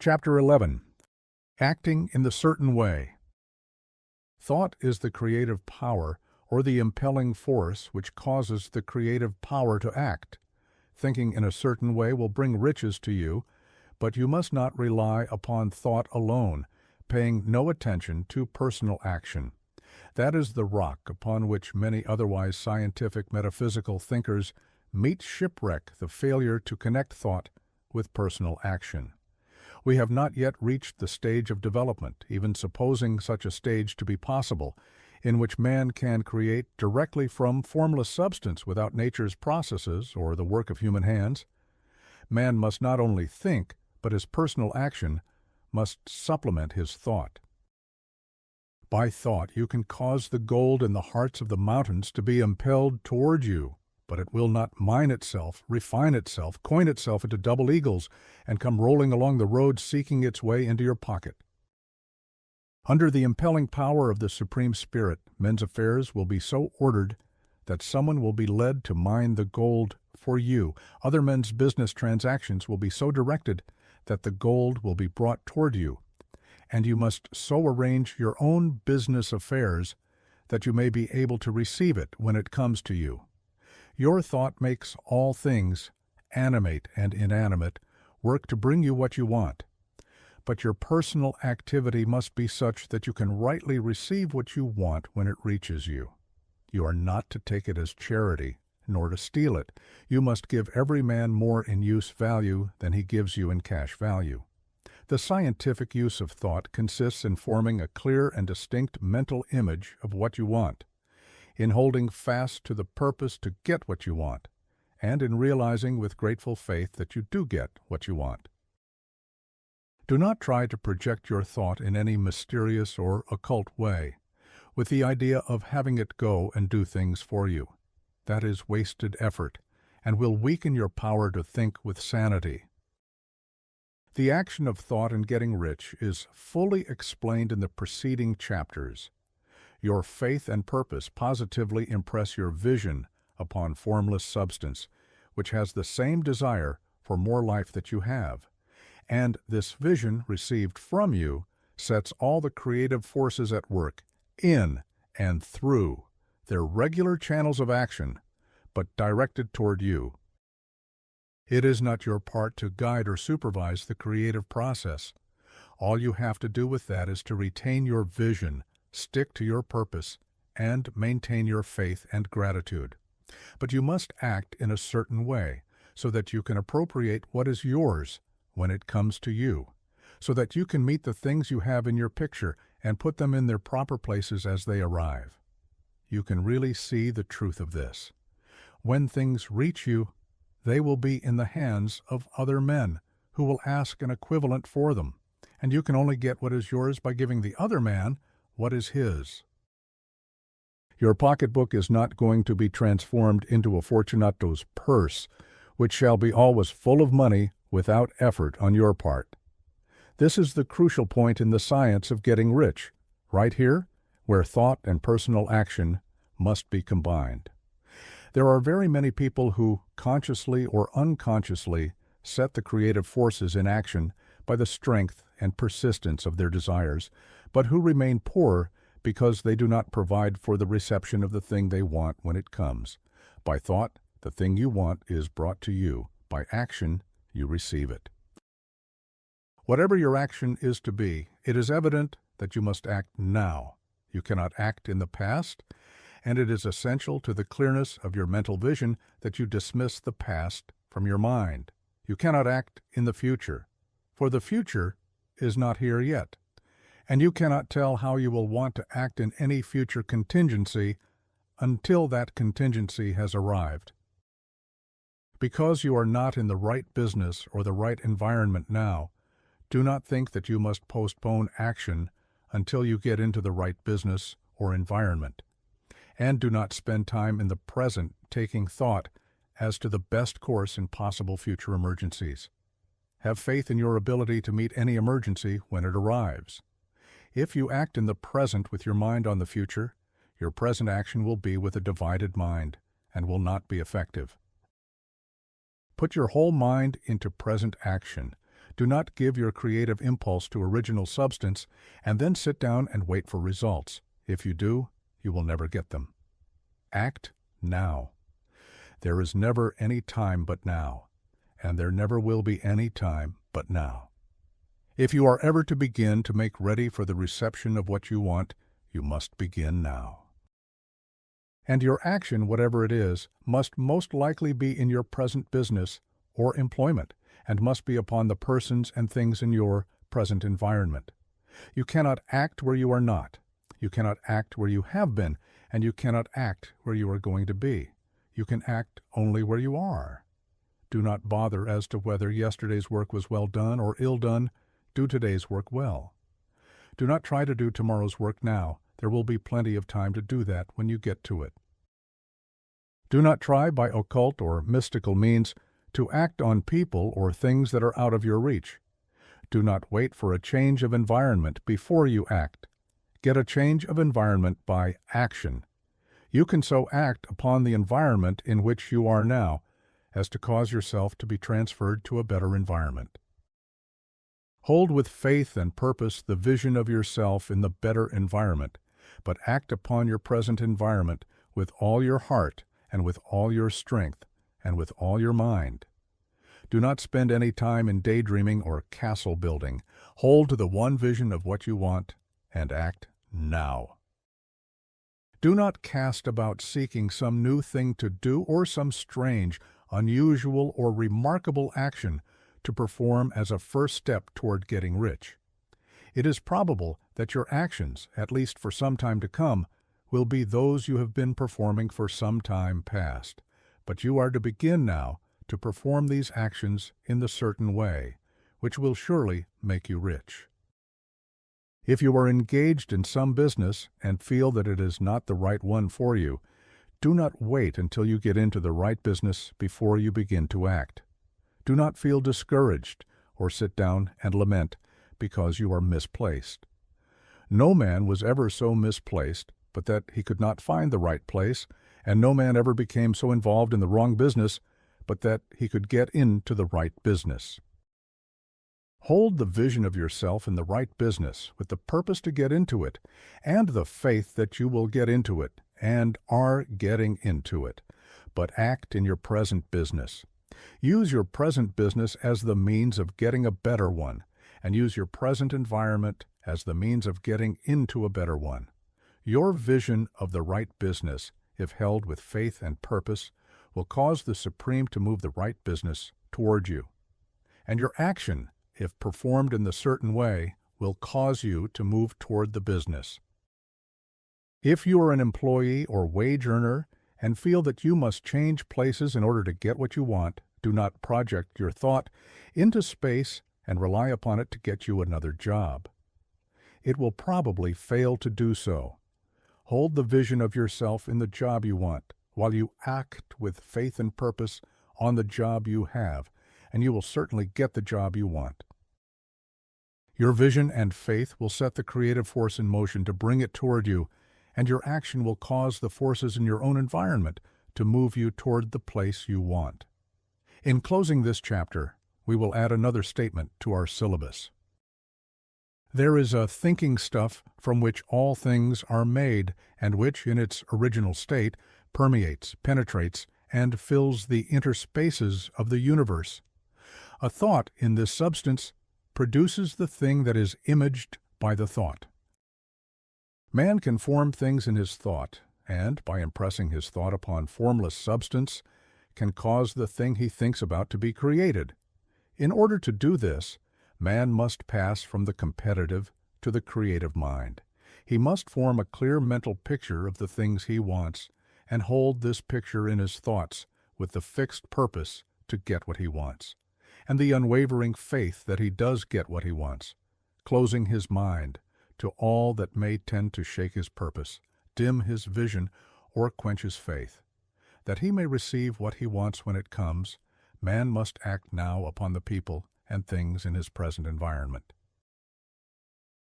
Chapter 11. Acting in the Certain Way. Thought is the creative power or the impelling force which causes the creative power to act. Thinking in a certain way will bring riches to you, but you must not rely upon thought alone, paying no attention to personal action. That is the rock upon which many otherwise scientific metaphysical thinkers meet shipwreck the failure to connect thought with personal action. We have not yet reached the stage of development, even supposing such a stage to be possible, in which man can create directly from formless substance without nature's processes or the work of human hands. Man must not only think, but his personal action must supplement his thought. By thought you can cause the gold in the hearts of the mountains to be impelled toward you, but it will not mine itself, refine itself, coin itself into double eagles, and come rolling along the road seeking its way into your pocket. Under the impelling power of the Supreme Spirit, men's affairs will be so ordered that someone will be led to mine the gold for you. Other men's business transactions will be so directed that the gold will be brought toward you, and you must so arrange your own business affairs that you may be able to receive it when it comes to you. Your thought makes all things, animate and inanimate, work to bring you what you want. But your personal activity must be such that you can rightly receive what you want when it reaches you. You are not to take it as charity, nor to steal it. You must give every man more in use value than he gives you in cash value. The scientific use of thought consists in forming a clear and distinct mental image of what you want, in holding fast to the purpose to get what you want, and in realizing with grateful faith that you do get what you want. Do not try to project your thought in any mysterious or occult way, with the idea of having it go and do things for you. That is wasted effort, and will weaken your power to think with sanity. The action of thought in getting rich is fully explained in the preceding chapters. Your faith and purpose positively impress your vision upon formless substance, which has the same desire for more life that you have. And this vision received from you sets all the creative forces at work in and through their regular channels of action, but directed toward you. It is not your part to guide or supervise the creative process. All you have to do with that is to retain your vision, stick to your purpose, and maintain your faith and gratitude. But you must act in a certain way, so that you can appropriate what is yours when it comes to you, so that you can meet the things you have in your picture and put them in their proper places as they arrive. You can really see the truth of this. When things reach you, they will be in the hands of other men who will ask an equivalent for them, and you can only get what is yours by giving the other man what is his. Your pocketbook is not going to be transformed into a Fortunato's purse, which shall be always full of money without effort on your part. This is the crucial point in the science of getting rich, right here, where thought and personal action must be combined. There are very many people who, consciously or unconsciously, set the creative forces in action by the strength and persistence of their desires, but who remain poor because they do not provide for the reception of the thing they want when it comes. By thought, the thing you want is brought to you. By action, you receive it. Whatever your action is to be, it is evident that you must act now. You cannot act in the past, and it is essential to the clearness of your mental vision that you dismiss the past from your mind. You cannot act in the future, for the future is not here yet, and you cannot tell how you will want to act in any future contingency until that contingency has arrived. Because you are not in the right business or the right environment now, do not think that you must postpone action until you get into the right business or environment. And do not spend time in the present taking thought as to the best course in possible future emergencies. Have faith in your ability to meet any emergency when it arrives. If you act in the present with your mind on the future, your present action will be with a divided mind and will not be effective. Put your whole mind into present action. Do not give your creative impulse to original substance and then sit down and wait for results. If you do, you will never get them. Act now. There is never any time but now, and there never will be any time but now. If you are ever to begin to make ready for the reception of what you want, you must begin now. And your action, whatever it is, must most likely be in your present business or employment, and must be upon the persons and things in your present environment. You cannot act where you are not. You cannot act where you have been, and you cannot act where you are going to be. You can act only where you are. Do not bother as to whether yesterday's work was well done or ill done. Do today's work well. Do not try to do tomorrow's work now. There will be plenty of time to do that when you get to it. Do not try by occult or mystical means to act on people or things that are out of your reach. Do not wait for a change of environment before you act. Get a change of environment by action. You can so act upon the environment in which you are now as to cause yourself to be transferred to a better environment. Hold with faith and purpose the vision of yourself in the better environment, but act upon your present environment with all your heart and with all your strength and with all your mind. Do not spend any time in daydreaming or castle building. Hold to the one vision of what you want and act now. Do not cast about seeking some new thing to do or some strange, unusual, or remarkable action to perform as a first step toward getting rich. It is probable that your actions, at least for some time to come, will be those you have been performing for some time past, but you are to begin now to perform these actions in the certain way, which will surely make you rich. If you are engaged in some business and feel that it is not the right one for you, do not wait until you get into the right business before you begin to act. Do not feel discouraged or sit down and lament because you are misplaced. No man was ever so misplaced but that he could not find the right place, and no man ever became so involved in the wrong business but that he could get into the right business. Hold the vision of yourself in the right business with the purpose to get into it, and the faith that you will get into it and are getting into it, but act in your present business. Use your present business as the means of getting a better one, and use your present environment as the means of getting into a better one. Your vision of the right business, if held with faith and purpose, will cause the Supreme to move the right business toward you. And your action, if performed in the certain way, will cause you to move toward the business. If you are an employee or wage earner and feel that you must change places in order to get what you want, do not project your thought into space and rely upon it to get you another job. It will probably fail to do so. Hold the vision of yourself in the job you want, while you act with faith and purpose on the job you have, and you will certainly get the job you want. Your vision and faith will set the creative force in motion to bring it toward you, and your action will cause the forces in your own environment to move you toward the place you want. In closing this chapter, we will add another statement to our syllabus. There is a thinking stuff from which all things are made, and which, in its original state, permeates, penetrates, and fills the interspaces of the universe. A thought in this substance produces the thing that is imaged by the thought. Man can form things in his thought, and, by impressing his thought upon formless substance, can cause the thing he thinks about to be created. In order to do this, man must pass from the competitive to the creative mind. He must form a clear mental picture of the things he wants, and hold this picture in his thoughts with the fixed purpose to get what he wants, and the unwavering faith that he does get what he wants, closing his mind to all that may tend to shake his purpose, dim his vision, or quench his faith. That he may receive what he wants when it comes, man must act now upon the people and things in his present environment.